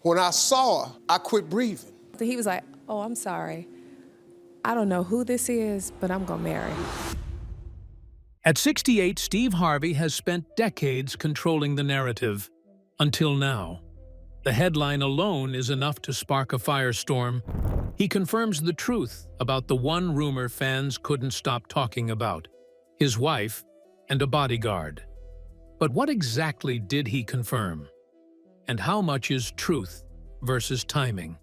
When I saw her, I quit breathing. He was like, "Oh, I'm sorry. I don't know who this is, but I'm gonna marry." At 68, Steve Harvey has spent decades controlling the narrative. Until now. The headline alone is enough to spark a firestorm. He confirms the truth about the one rumor fans couldn't stop talking about: his wife and a bodyguard. But what exactly did he confirm? And how much is truth versus timing?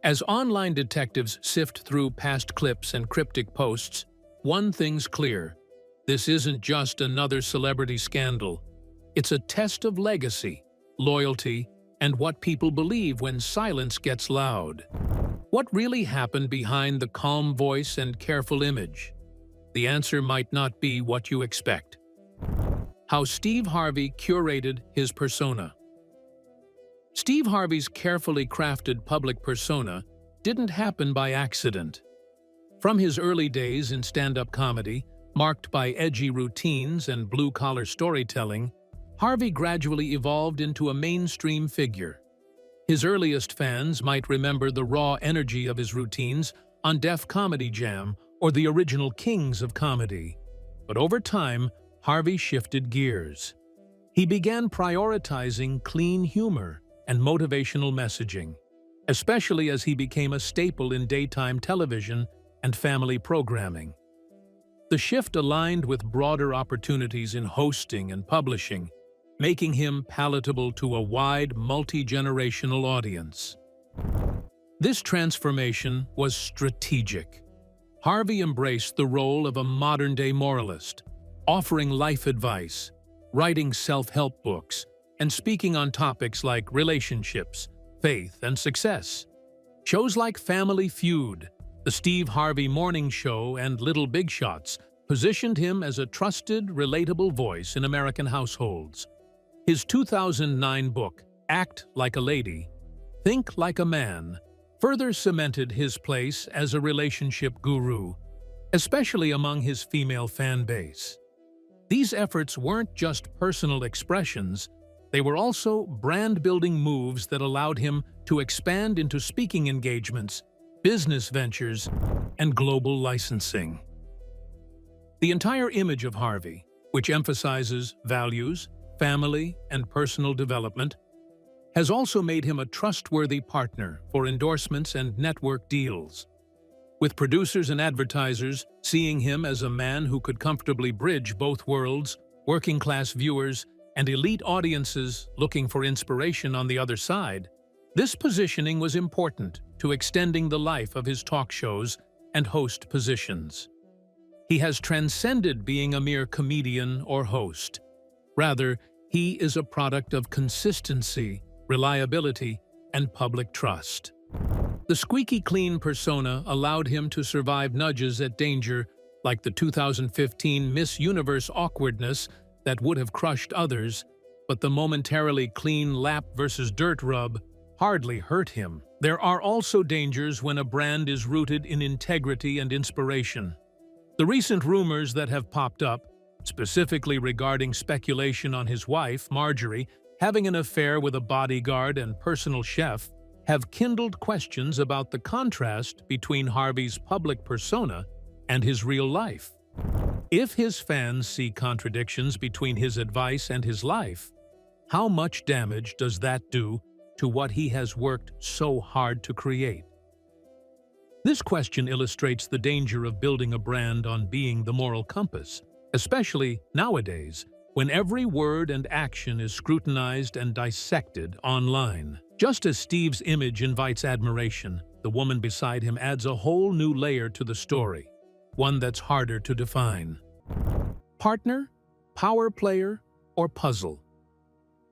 As online detectives sift through past clips and cryptic posts, one thing's clear: this isn't just another celebrity scandal. It's a test of legacy, loyalty, and what people believe when silence gets loud. What really happened behind the calm voice and careful image? The answer might not be what you expect. How Steve Harvey curated his persona. Steve Harvey's carefully crafted public persona didn't happen by accident. From his early days in stand-up comedy, marked by edgy routines and blue-collar storytelling, Harvey gradually evolved into a mainstream figure. His earliest fans might remember the raw energy of his routines on Def Comedy Jam or the original Kings of Comedy. But over time, Harvey shifted gears. He began prioritizing clean humor and motivational messaging, especially as he became a staple in daytime television and family programming. The shift aligned with broader opportunities in hosting and publishing, making him palatable to a wide, multi-generational audience. This transformation was strategic. Harvey embraced the role of a modern-day moralist, offering life advice, writing self-help books, and speaking on topics like relationships, faith, and success. Shows like Family Feud, The Steve Harvey Morning Show, and Little Big Shots positioned him as a trusted, relatable voice in American households. His 2009 book, Act Like a Lady, Think Like a Man, further cemented his place as a relationship guru, especially among his female fan base. These efforts weren't just personal expressions, they were also brand-building moves that allowed him to expand into speaking engagements, business ventures, and global licensing. The entire image of Harvey, which emphasizes values, family, and personal development, has also made him a trustworthy partner for endorsements and network deals. With producers and advertisers seeing him as a man who could comfortably bridge both worlds, working-class viewers, and elite audiences looking for inspiration on the other side, this positioning was important to extending the life of his talk shows and host positions. He has transcended being a mere comedian or host. Rather, he is a product of consistency, reliability, and public trust. The squeaky clean persona allowed him to survive nudges at danger like the 2015 Miss Universe awkwardness that would have crushed others, but the momentarily clean lap versus dirt rub hardly hurt him. There are also dangers when a brand is rooted in integrity and inspiration. The recent rumors that have popped up, specifically regarding speculation on his wife, Marjorie, having an affair with a bodyguard and personal chef, have kindled questions about the contrast between Harvey's public persona and his real life. If his fans see contradictions between his advice and his life, how much damage does that do to what he has worked so hard to create? This question illustrates the danger of building a brand on being the moral compass, especially nowadays, when every word and action is scrutinized and dissected online. Just as Steve's image invites admiration, the woman beside him adds a whole new layer to the story, one that's harder to define. Partner, power player, or puzzle?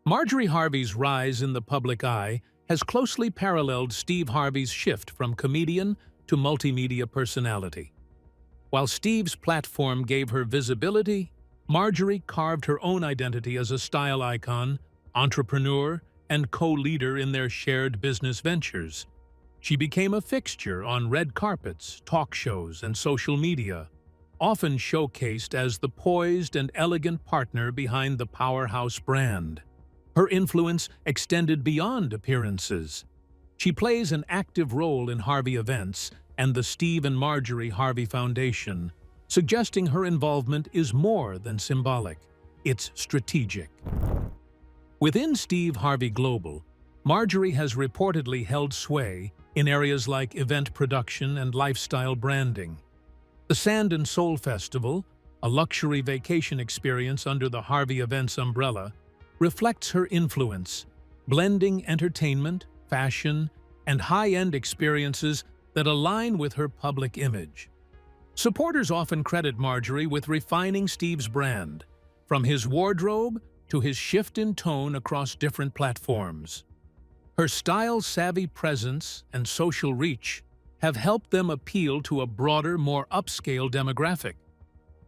Marjorie Harvey's rise in the public eye has closely paralleled Steve Harvey's shift from comedian to multimedia personality. While Steve's platform gave her visibility, Marjorie carved her own identity as a style icon, entrepreneur, and co-leader in their shared business ventures. She became a fixture on red carpets, talk shows, and social media, often showcased as the poised and elegant partner behind the powerhouse brand. Her influence extended beyond appearances. She plays an active role in Harvey events and the Steve and Marjorie Harvey Foundation, suggesting her involvement is more than symbolic. It's strategic. Within Steve Harvey Global, Marjorie has reportedly held sway in areas like event production and lifestyle branding. The Sand and Soul Festival, a luxury vacation experience under the Harvey Events umbrella, reflects her influence, blending entertainment, fashion, and high-end experiences that align with her public image. Supporters often credit Marjorie with refining Steve's brand, from his wardrobe to his shift in tone across different platforms. Her style-savvy presence and social reach have helped them appeal to a broader, more upscale demographic.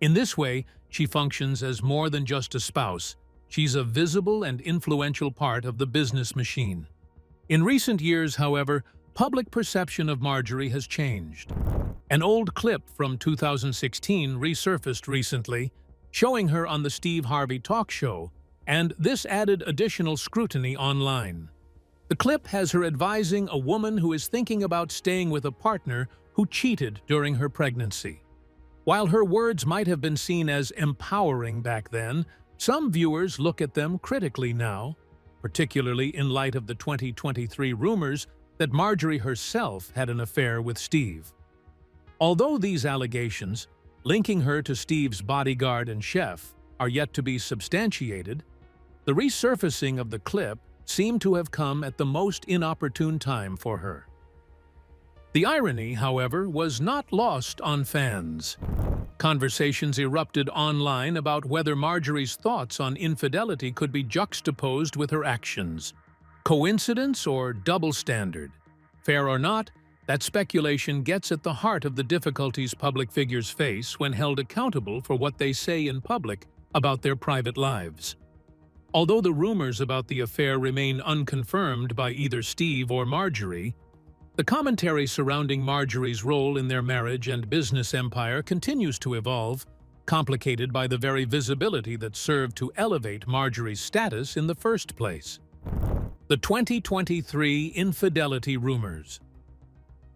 In this way, she functions as more than just a spouse. She's a visible and influential part of the business machine. In recent years, however, public perception of Marjorie has changed. An old clip from 2016 resurfaced recently, showing her on the Steve Harvey talk show, and this added additional scrutiny online. The clip has her advising a woman who is thinking about staying with a partner who cheated during her pregnancy. While her words might have been seen as empowering back then, some viewers look at them critically now, particularly in light of the 2023 rumors that Marjorie herself had an affair with Steve. Although these allegations, linking her to Steve's bodyguard and chef, are yet to be substantiated, the resurfacing of the clip seemed to have come at the most inopportune time for her. The irony, however, was not lost on fans. Conversations erupted online about whether Marjorie's thoughts on infidelity could be juxtaposed with her actions. Coincidence or double standard? Fair or not, that speculation gets at the heart of the difficulties public figures face when held accountable for what they say in public about their private lives. Although the rumors about the affair remain unconfirmed by either Steve or Marjorie, the commentary surrounding Marjorie's role in their marriage and business empire continues to evolve, complicated by the very visibility that served to elevate Marjorie's status in the first place. The 2023 infidelity rumors.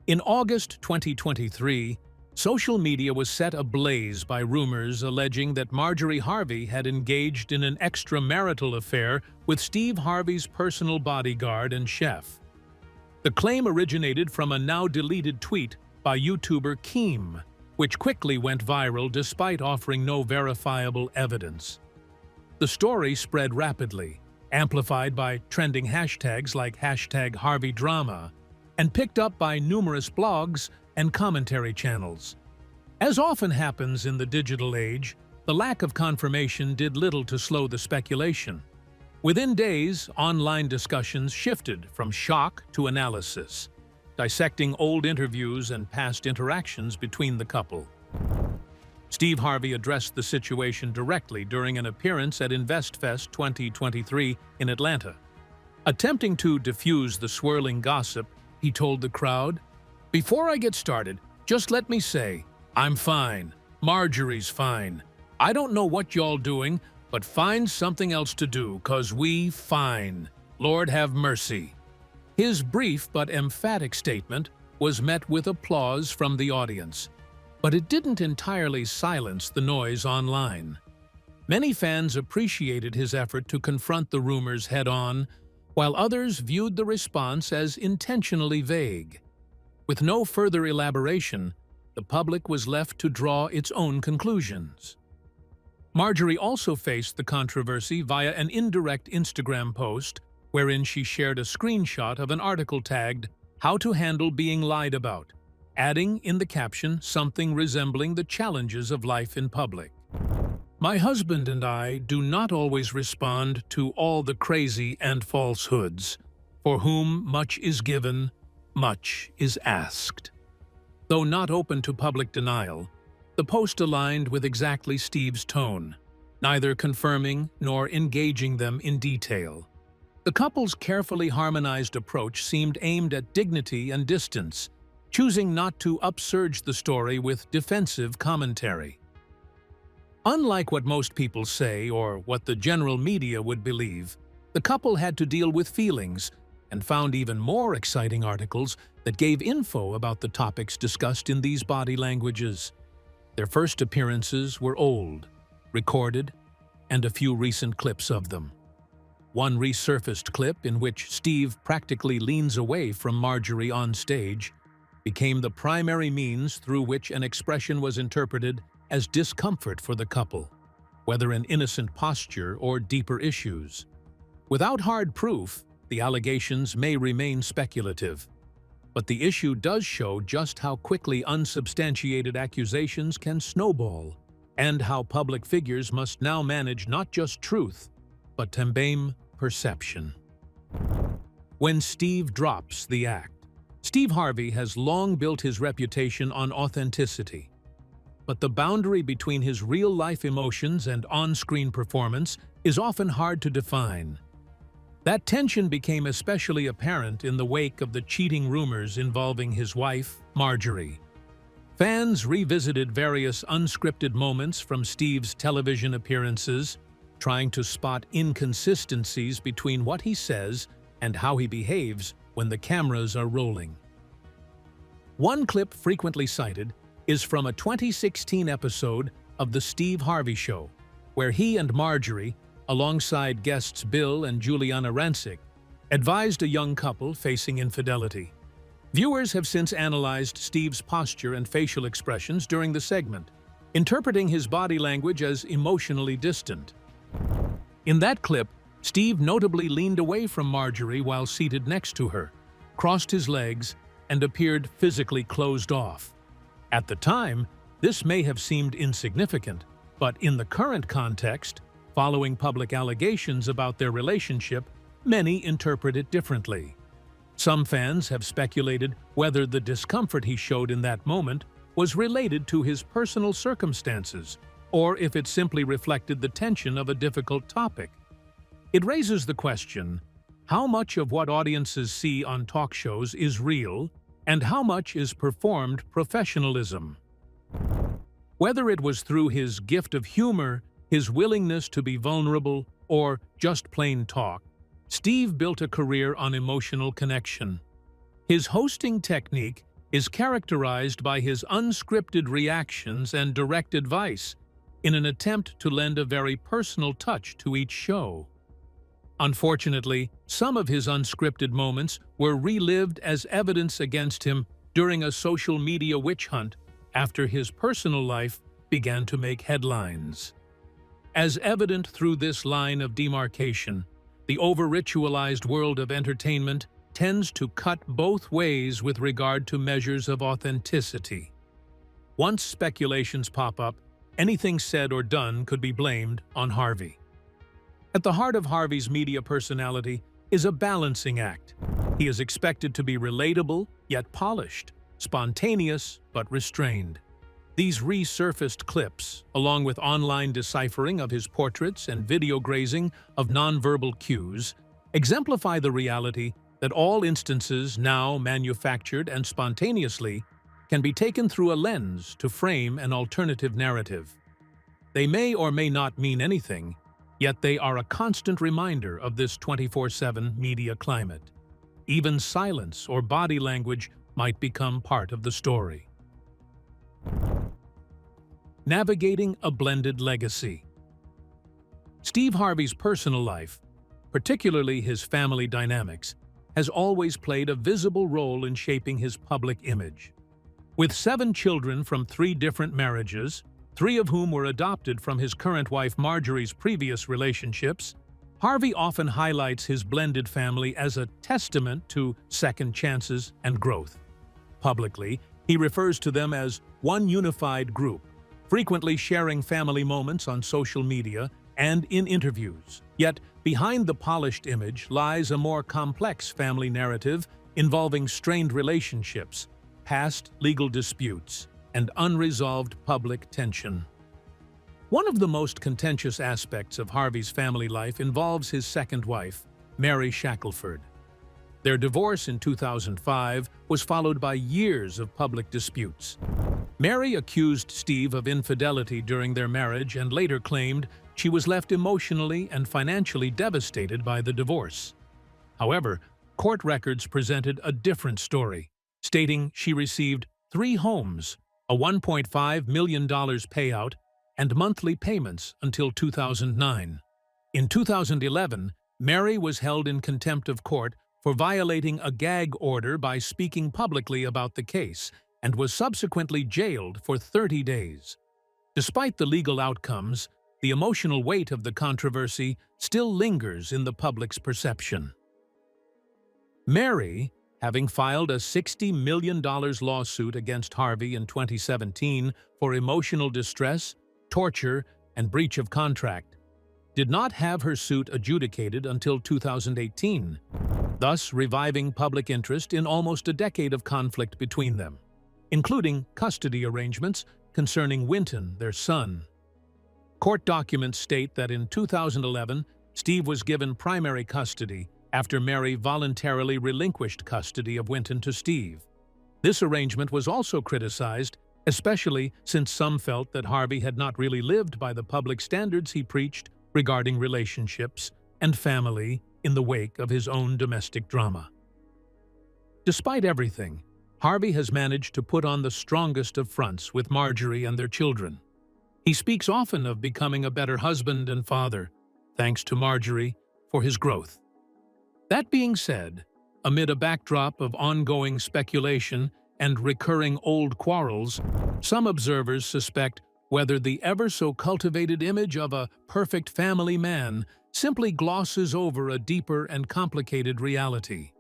In August 2023, social media was set ablaze by rumors alleging that Marjorie Harvey had engaged in an extramarital affair with Steve Harvey's personal bodyguard and chef. The claim originated from a now-deleted tweet by YouTuber Keem, which quickly went viral despite offering no verifiable evidence. The story spread rapidly, amplified by trending hashtags like #HarveyDrama, and picked up by numerous blogs and commentary channels. As often happens in the digital age, the lack of confirmation did little to slow the speculation. Within days, online discussions shifted from shock to analysis, dissecting old interviews and past interactions between the couple. Steve Harvey addressed the situation directly during an appearance at InvestFest 2023 in Atlanta. Attempting to diffuse the swirling gossip, he told the crowd, "Before I get started, just let me say, I'm fine. Marjorie's fine. I don't know what y'all doing, but find something else to do, 'cause we fine. Lord have mercy." His brief but emphatic statement was met with applause from the audience, but it didn't entirely silence the noise online. Many fans appreciated his effort to confront the rumors head-on, while others viewed the response as intentionally vague. With no further elaboration, the public was left to draw its own conclusions. Marjorie also faced the controversy via an indirect Instagram post wherein she shared a screenshot of an article tagged, "How to Handle Being Lied About," adding in the caption something resembling the challenges of life in public. "My husband and I do not always respond to all the crazy and falsehoods. For whom much is given, much is asked." Though not open to public denial, the post aligned with exactly Steve's tone, neither confirming nor engaging them in detail. The couple's carefully harmonized approach seemed aimed at dignity and distance, choosing not to upsurge the story with defensive commentary. Unlike what most people say or what the general media would believe, The couple had to deal with feelings and found even more exciting articles that gave info about the topics discussed in these body languages. Their first appearances were old, recorded, and a few recent clips of them. One resurfaced clip in which Steve practically leans away from Marjorie on stage became the primary means through which an expression was interpreted as discomfort for the couple, whether an innocent posture or deeper issues. Without hard proof, the allegations may remain speculative, but the issue does show just how quickly unsubstantiated accusations can snowball, and how public figures must now manage not just truth, but também perception. When Steve drops the act, Steve Harvey has long built his reputation on authenticity. But the boundary between his real-life emotions and on-screen performance is often hard to define. That tension became especially apparent in the wake of the cheating rumors involving his wife, Marjorie. Fans revisited various unscripted moments from Steve's television appearances, trying to spot inconsistencies between what he says and how he behaves when the cameras are rolling. One clip frequently cited is from a 2016 episode of The Steve Harvey Show, where he and Marjorie, alongside guests Bill and Juliana Rancic, advised a young couple facing infidelity. Viewers have since analyzed Steve's posture and facial expressions during the segment, interpreting his body language as emotionally distant. In that clip, Steve notably leaned away from Marjorie while seated next to her, crossed his legs, and appeared physically closed off. At the time, this may have seemed insignificant, but in the current context, following public allegations about their relationship, many interpret it differently. Some fans have speculated whether the discomfort he showed in that moment was related to his personal circumstances, or if it simply reflected the tension of a difficult topic. It raises the question, how much of what audiences see on talk shows is real, and how much is performed professionalism? Whether it was through his gift of humor, his willingness to be vulnerable, or just plain talk, Steve built a career on emotional connection. His hosting technique is characterized by his unscripted reactions and direct advice, in an attempt to lend a very personal touch to each show. Unfortunately, some of his unscripted moments were relived as evidence against him during a social media witch hunt after his personal life began to make headlines. As evident through this line of demarcation, the over-ritualized world of entertainment tends to cut both ways with regard to measures of authenticity. Once speculations pop up, anything said or done could be blamed on Harvey. At the heart of Harvey's media personality is a balancing act. He is expected to be relatable, yet polished, spontaneous, but restrained. These resurfaced clips, along with online deciphering of his portraits and video grazing of nonverbal cues, exemplify the reality that all instances now manufactured and spontaneously can be taken through a lens to frame an alternative narrative. They may or may not mean anything, yet they are a constant reminder of this 24/7 media climate. Even silence or body language might become part of the story. Navigating a blended legacy. Steve Harvey's personal life, particularly his family dynamics, has always played a visible role in shaping his public image. With 7 children from 3 different marriages, 3 of whom were adopted from his current wife Marjorie's previous relationships, Harvey often highlights his blended family as a testament to second chances and growth. Publicly, he refers to them as one unified group, frequently sharing family moments on social media and in interviews. Yet, behind the polished image lies a more complex family narrative involving strained relationships, past legal disputes, and unresolved public tension. One of the most contentious aspects of Harvey's family life involves his second wife, Mary Shackelford. Their divorce in 2005 was followed by years of public disputes. Mary accused Steve of infidelity during their marriage and later claimed she was left emotionally and financially devastated by the divorce. However, court records presented a different story, stating she received 3 homes, a $1.5 million payout, and monthly payments until 2009. In 2011, Mary was held in contempt of court for violating a gag order by speaking publicly about the case and was subsequently jailed for 30 days. Despite the legal outcomes, the emotional weight of the controversy still lingers in the public's perception. Mary, having filed a $60 million lawsuit against Harvey in 2017 for emotional distress, torture, and breach of contract, did not have her suit adjudicated until 2018, thus reviving public interest in almost a decade of conflict between them, including custody arrangements concerning Winton, their son. Court documents state that in 2011, Steve was given primary custody after Mary voluntarily relinquished custody of Winton to Steve. This arrangement was also criticized, especially since some felt that Harvey had not really lived by the public standards he preached regarding relationships and family in the wake of his own domestic drama. Despite everything, Harvey has managed to put on the strongest of fronts with Marjorie and their children. He speaks often of becoming a better husband and father, thanks to Marjorie for his growth. That being said, amid a backdrop of ongoing speculation and recurring old quarrels, some observers suspect whether the ever-so-cultivated image of a perfect family man simply glosses over a deeper and complicated reality.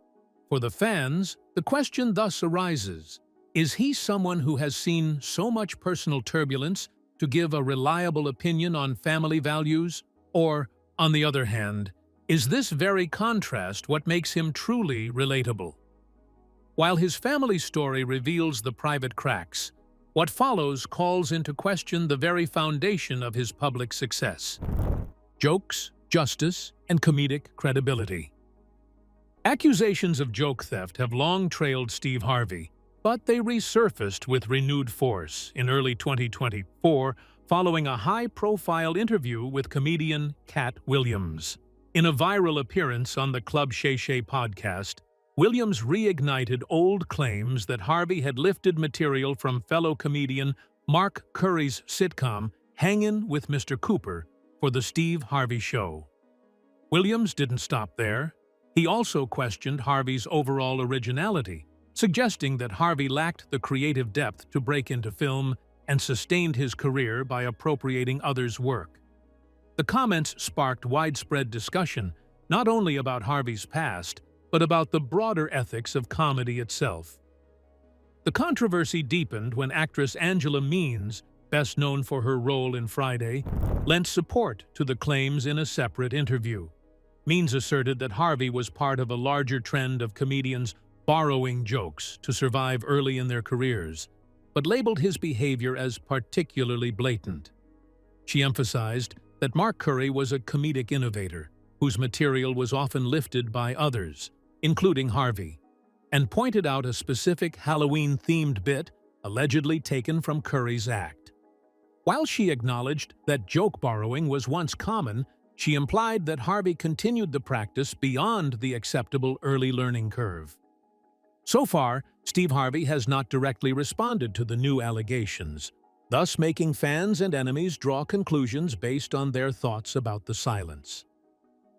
For the fans, the question thus arises, is he someone who has seen so much personal turbulence to give a reliable opinion on family values? Or, on the other hand, is this very contrast what makes him truly relatable? While his family story reveals the private cracks, what follows calls into question the very foundation of his public success: jokes, justice, and comedic credibility. Accusations of joke theft have long trailed Steve Harvey, but they resurfaced with renewed force in early 2024 following a high-profile interview with comedian Cat Williams. In a viral appearance on the Club Shay Shay podcast, Williams reignited old claims that Harvey had lifted material from fellow comedian Mark Curry's sitcom Hangin' with Mr. Cooper for The Steve Harvey Show. Williams didn't stop there. He also questioned Harvey's overall originality, suggesting that Harvey lacked the creative depth to break into film and sustained his career by appropriating others' work. The comments sparked widespread discussion, not only about Harvey's past, but about the broader ethics of comedy itself. The controversy deepened when actress Angela Means, best known for her role in Friday, lent support to the claims in a separate interview. Means asserted that Harvey was part of a larger trend of comedians borrowing jokes to survive early in their careers, but labeled his behavior as particularly blatant. She emphasized that Mark Curry was a comedic innovator whose material was often lifted by others, including Harvey, and pointed out a specific Halloween-themed bit allegedly taken from Curry's act. While she acknowledged that joke borrowing was once common, she implied that Harvey continued the practice beyond the acceptable early learning curve. So far, Steve Harvey has not directly responded to the new allegations, thus making fans and enemies draw conclusions based on their thoughts about the silence.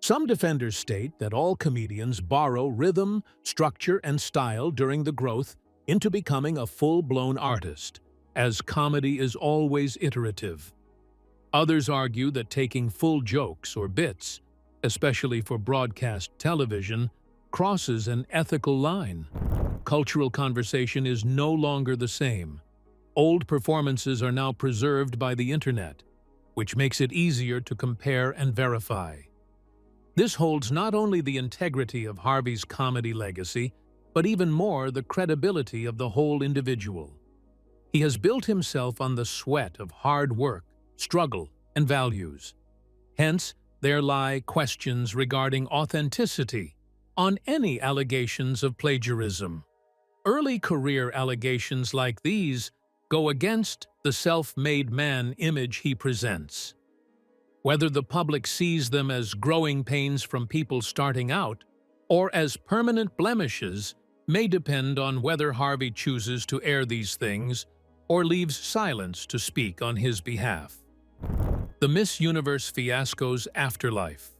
Some defenders state that all comedians borrow rhythm, structure, and style during the growth into becoming a full-blown artist, as comedy is always iterative. Others argue that taking full jokes or bits, especially for broadcast television, crosses an ethical line. Cultural conversation is no longer the same. Old performances are now preserved by the internet, which makes it easier to compare and verify. This holds not only the integrity of Harvey's comedy legacy, but even more the credibility of the whole individual. He has built himself on the sweat of hard work, struggle, and values. Hence, there lie questions regarding authenticity on any allegations of plagiarism. Early career allegations like these go against the self-made man image he presents. Whether the public sees them as growing pains from people starting out or as permanent blemishes may depend on whether Harvey chooses to air these things or leaves silence to speak on his behalf. The Miss Universe fiasco's afterlife.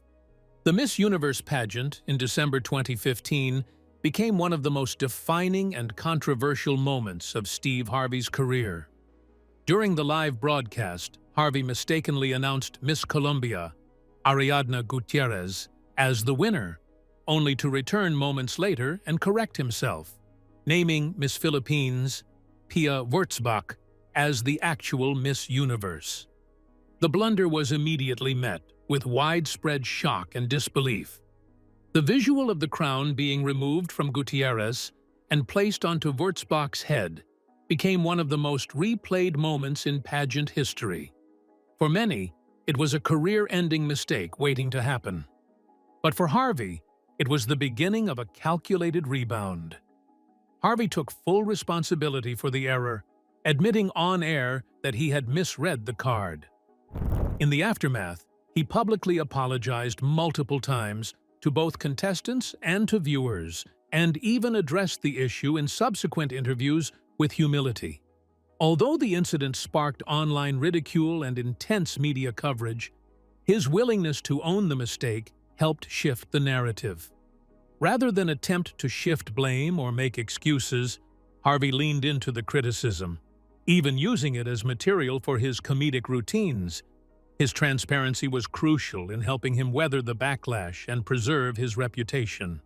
The Miss Universe pageant in December 2015 became one of the most defining and controversial moments of Steve Harvey's career. During the live broadcast, Harvey mistakenly announced Miss Colombia, Ariadna Gutierrez, as the winner, only to return moments later and correct himself, naming Miss Philippines, Pia Wurtzbach, as the actual Miss Universe. The blunder was immediately met with widespread shock and disbelief. The visual of the crown being removed from Gutierrez and placed onto Wurtzbach's head became one of the most replayed moments in pageant history. For many, it was a career-ending mistake waiting to happen. But for Harvey, it was the beginning of a calculated rebound. Harvey took full responsibility for the error, admitting on air that he had misread the card. In the aftermath, he publicly apologized multiple times to both contestants and to viewers, and even addressed the issue in subsequent interviews with humility. Although the incident sparked online ridicule and intense media coverage, his willingness to own the mistake helped shift the narrative. Rather than attempt to shift blame or make excuses, Harvey leaned into the criticism, even using it as material for his comedic routines. His transparency was crucial in helping him weather the backlash and preserve his reputation.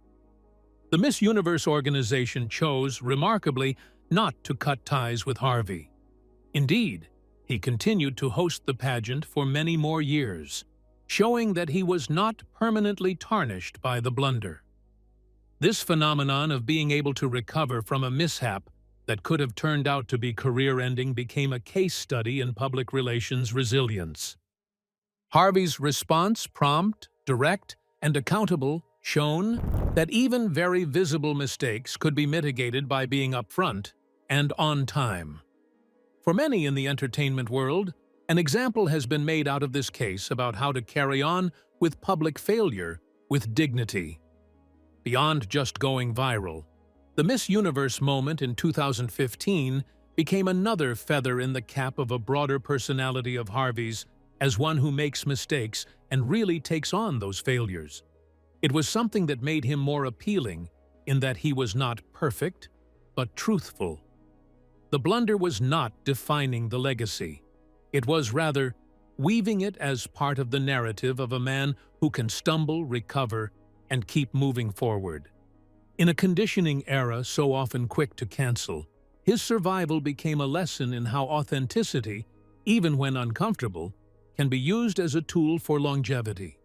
The Miss Universe organization chose, remarkably, not to cut ties with Harvey. Indeed, he continued to host the pageant for many more years, showing that he was not permanently tarnished by the blunder. This phenomenon of being able to recover from a mishap that could have turned out to be career-ending became a case study in public relations resilience. Harvey's response, prompt, direct, and accountable, shown that even very visible mistakes could be mitigated by being upfront and on time. For many in the entertainment world, an example has been made out of this case about how to carry on with public failure with dignity. Beyond just going viral, the Miss Universe moment in 2015 became another feather in the cap of a broader personality of Harvey's as one who makes mistakes and really takes on those failures. It was something that made him more appealing in that he was not perfect, but truthful. The blunder was not defining the legacy. It was rather weaving it as part of the narrative of a man who can stumble, recover, and keep moving forward. In a conditioning era so often quick to cancel, his survival became a lesson in how authenticity, even when uncomfortable, can be used as a tool for longevity.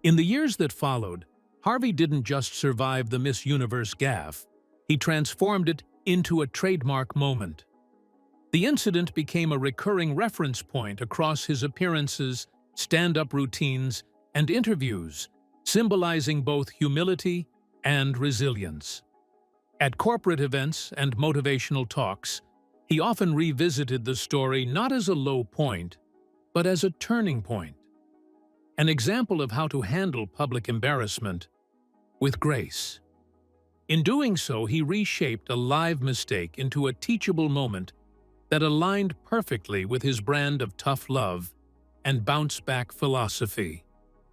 In the years that followed, Harvey didn't just survive the Miss Universe gaffe, he transformed it into a trademark moment. The incident became a recurring reference point across his appearances, stand-up routines, and interviews, symbolizing both humility and resilience. At corporate events and motivational talks, he often revisited the story not as a low point, but as a turning point, an example of how to handle public embarrassment with grace. In doing so, he reshaped a live mistake into a teachable moment that aligned perfectly with his brand of tough love and bounce-back philosophy.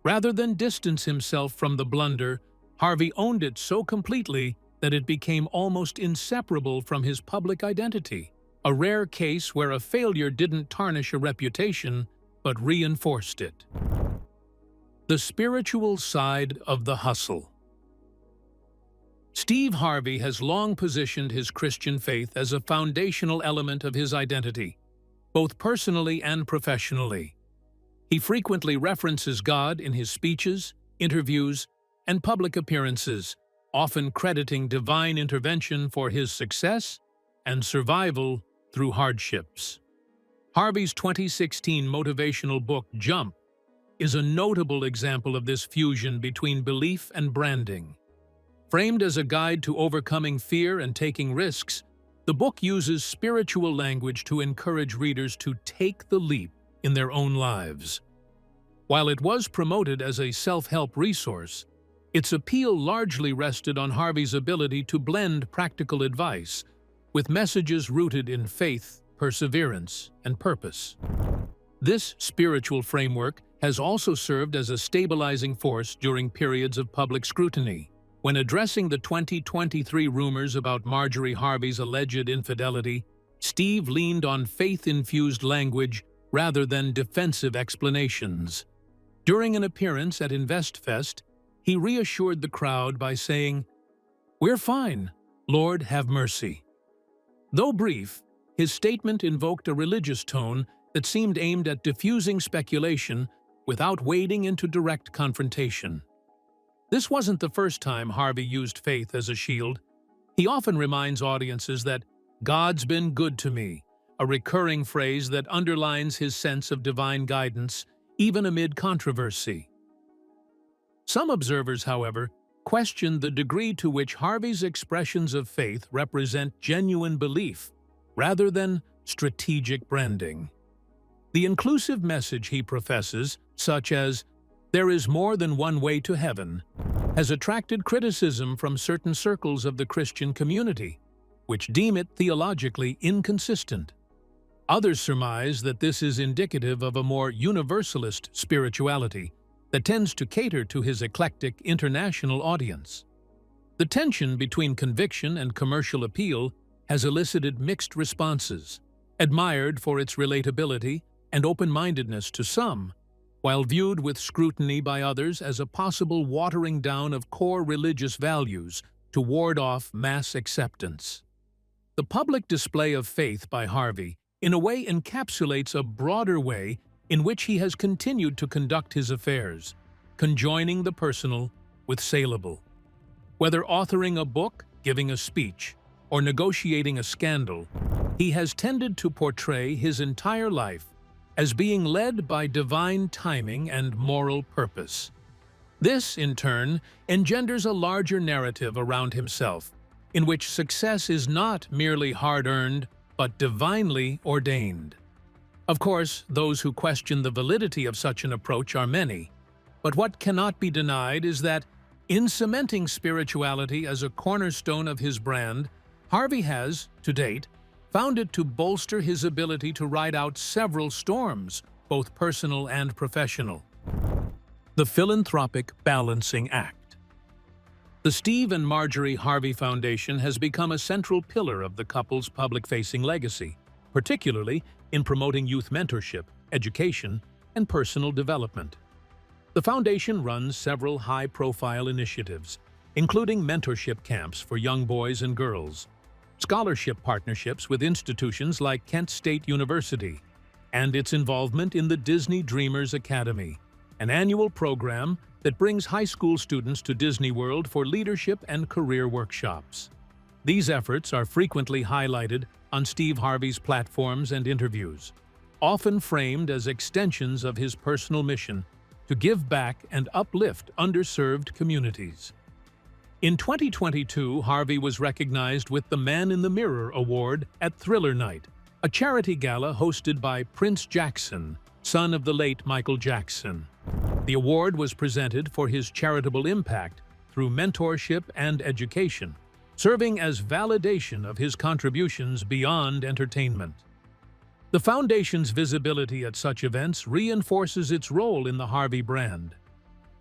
Rather than distance himself from the blunder, Harvey owned it so completely that it became almost inseparable from his public identity, a rare case where a failure didn't tarnish a reputation, but reinforced it. The spiritual side of the hustle. Steve Harvey has long positioned his Christian faith as a foundational element of his identity, both personally and professionally. He frequently references God in his speeches, interviews, and public appearances, often crediting divine intervention for his success and survival through hardships. Harvey's 2016 motivational book, Jump, is a notable example of this fusion between belief and branding. Framed as a guide to overcoming fear and taking risks, the book uses spiritual language to encourage readers to take the leap in their own lives. While it was promoted as a self-help resource, its appeal largely rested on Harvey's ability to blend practical advice with messages rooted in faith, perseverance, and purpose. This spiritual framework has also served as a stabilizing force during periods of public scrutiny. When addressing the 2023 rumors about Marjorie Harvey's alleged infidelity, Steve leaned on faith-infused language rather than defensive explanations. During an appearance at InvestFest, he reassured the crowd by saying, "We're fine, Lord have mercy." Though brief, his statement invoked a religious tone that seemed aimed at diffusing speculation without wading into direct confrontation. This wasn't the first time Harvey used faith as a shield. He often reminds audiences that "God's been good to me," a recurring phrase that underlines his sense of divine guidance, even amid controversy. Some observers, however, question the degree to which Harvey's expressions of faith represent genuine belief rather than strategic branding. The inclusive message he professes, such as "there is more than one way to heaven," has attracted criticism from certain circles of the Christian community, which deem it theologically inconsistent. Others surmise that this is indicative of a more universalist spirituality that tends to cater to his eclectic international audience. The tension between conviction and commercial appeal has elicited mixed responses, admired for its relatability and open-mindedness to some, while viewed with scrutiny by others as a possible watering down of core religious values to ward off mass acceptance. The public display of faith by Harvey, in a way, encapsulates a broader way in which he has continued to conduct his affairs, conjoining the personal with saleable. Whether authoring a book, giving a speech, or negotiating a scandal, he has tended to portray his entire life as being led by divine timing and moral purpose. This, in turn, engenders a larger narrative around himself, in which success is not merely hard-earned, but divinely ordained. Of course, those who question the validity of such an approach are many, but what cannot be denied is that, in cementing spirituality as a cornerstone of his brand, Harvey has, to date, found it to bolster his ability to ride out several storms, both personal and professional. The Philanthropic Balancing Act. The Steve and Marjorie Harvey Foundation has become a central pillar of the couple's public-facing legacy, particularly in promoting youth mentorship, education, and personal development. The foundation runs several high-profile initiatives, including mentorship camps for young boys and girls, scholarship partnerships with institutions like Kent State University, and its involvement in the Disney Dreamers Academy, an annual program that brings high school students to Disney World for leadership and career workshops. These efforts are frequently highlighted on Steve Harvey's platforms and interviews, often framed as extensions of his personal mission to give back and uplift underserved communities. In 2022, Harvey was recognized with the Man in the Mirror Award at Thriller Night, a charity gala hosted by Prince Jackson, son of the late Michael Jackson. The award was presented for his charitable impact through mentorship and education, serving as validation of his contributions beyond entertainment. The foundation's visibility at such events reinforces its role in the Harvey brand,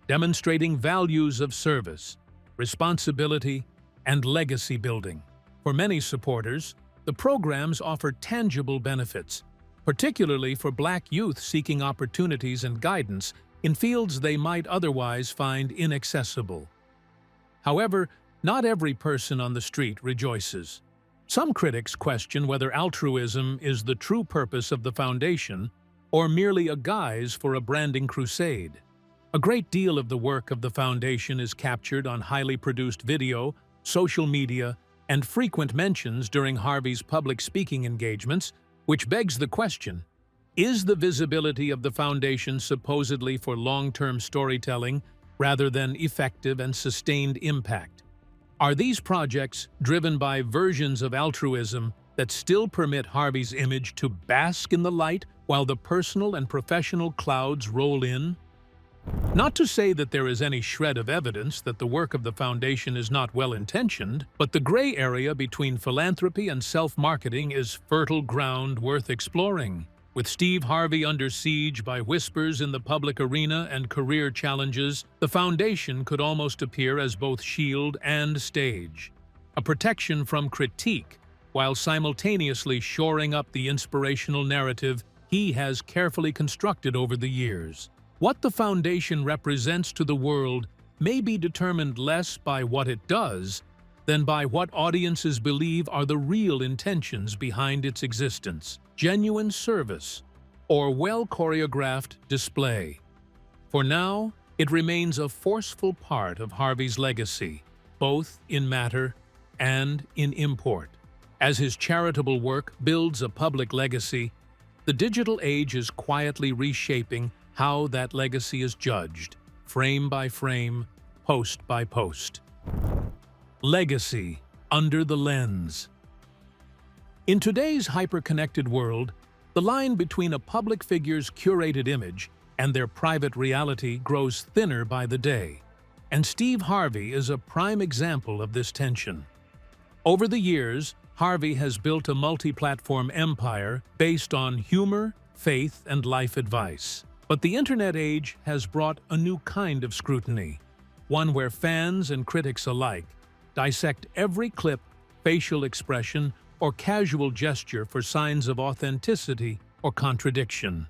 demonstrating values of service, responsibility, and legacy building. For many supporters, the programs offer tangible benefits, particularly for Black youth seeking opportunities and guidance in fields they might otherwise find inaccessible. However, not every person on the street rejoices. Some critics question whether altruism is the true purpose of the foundation or merely a guise for a branding crusade. A great deal of the work of the foundation is captured on highly produced video, social media, and frequent mentions during Harvey's public speaking engagements, which begs the question, is the visibility of the foundation supposedly for long-term storytelling rather than effective and sustained impact? Are these projects driven by versions of altruism that still permit Harvey's image to bask in the light while the personal and professional clouds roll in? Not to say that there is any shred of evidence that the work of the foundation is not well-intentioned, but the gray area between philanthropy and self-marketing is fertile ground worth exploring. With Steve Harvey under siege by whispers in the public arena and career challenges, the foundation could almost appear as both shield and stage, a protection from critique, while simultaneously shoring up the inspirational narrative he has carefully constructed over the years. What the foundation represents to the world may be determined less by what it does than by what audiences believe are the real intentions behind its existence: genuine service or well-choreographed display. For now, it remains a forceful part of Harvey's legacy, both in matter and in import. As his charitable work builds a public legacy, the digital age is quietly reshaping how that legacy is judged, frame by frame, post by post. Legacy under the lens. In today's hyper-connected world, the line between a public figure's curated image and their private reality grows thinner by the day, and Steve Harvey is a prime example of this tension. Over the years, Harvey has built a multi-platform empire based on humor, faith, and life advice. But the internet age has brought a new kind of scrutiny, one where fans and critics alike dissect every clip, facial expression, or casual gesture for signs of authenticity or contradiction.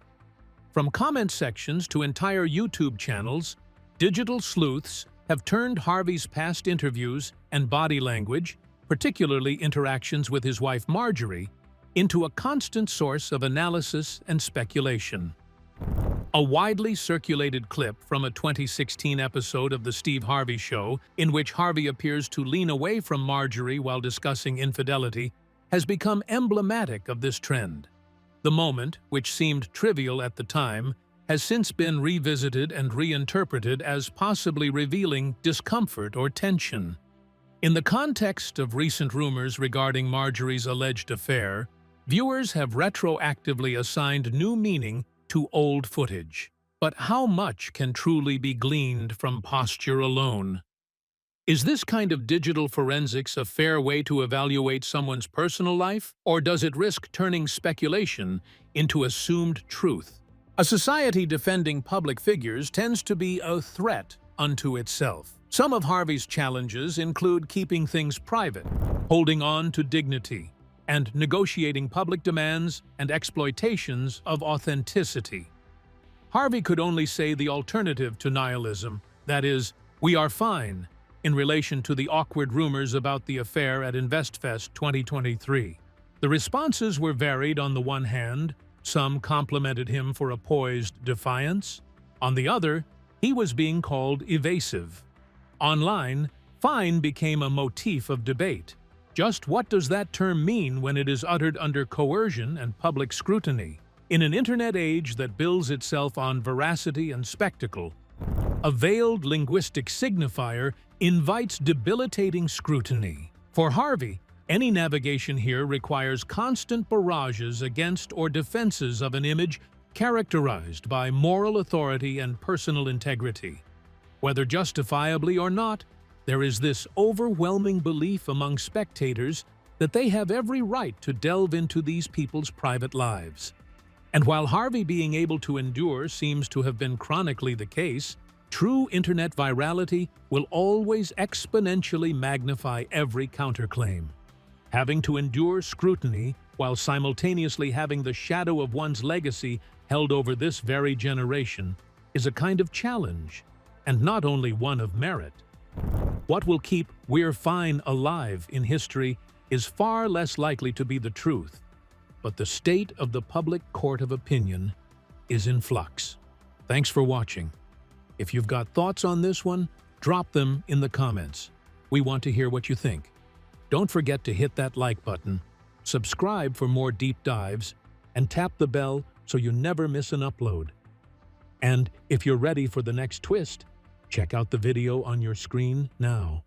From comment sections to entire YouTube channels, digital sleuths have turned Harvey's past interviews and body language, particularly interactions with his wife Marjorie, into a constant source of analysis and speculation. A widely circulated clip from a 2016 episode of The Steve Harvey Show, in which Harvey appears to lean away from Marjorie while discussing infidelity, has become emblematic of this trend. The moment, which seemed trivial at the time, has since been revisited and reinterpreted as possibly revealing discomfort or tension. In the context of recent rumors regarding Marjorie's alleged affair, viewers have retroactively assigned new meaning to old footage. But how much can truly be gleaned from posture alone? Is this kind of digital forensics a fair way to evaluate someone's personal life, or does it risk turning speculation into assumed truth? A society defending public figures tends to be a threat unto itself. Some of Harvey's challenges include keeping things private, holding on to dignity, and negotiating public demands and exploitations of authenticity. Harvey could only say the alternative to nihilism, that is, "we are fine," in relation to the awkward rumors about the affair at InvestFest 2023. The responses were varied. On the one hand, some complimented him for a poised defiance. On the other, he was being called evasive. Online, fine became a motif of debate. Just what does that term mean when it is uttered under coercion and public scrutiny? In an internet age that builds itself on veracity and spectacle, a veiled linguistic signifier invites debilitating scrutiny. For Harvey, any navigation here requires constant barrages against or defenses of an image characterized by moral authority and personal integrity. Whether justifiably or not, there is this overwhelming belief among spectators that they have every right to delve into these people's private lives. And while Harvey being able to endure seems to have been chronically the case, true internet virality will always exponentially magnify every counterclaim. Having to endure scrutiny while simultaneously having the shadow of one's legacy held over this very generation is a kind of challenge, and not only one of merit. What will keep "we're fine" alive in history is far less likely to be the truth, but the state of the public court of opinion is in flux. Thanks for watching. If you've got thoughts on this one, drop them in the comments. We want to hear what you think. Don't forget to hit that like button, subscribe for more deep dives, and tap the bell so you never miss an upload. And if you're ready for the next twist, check out the video on your screen now.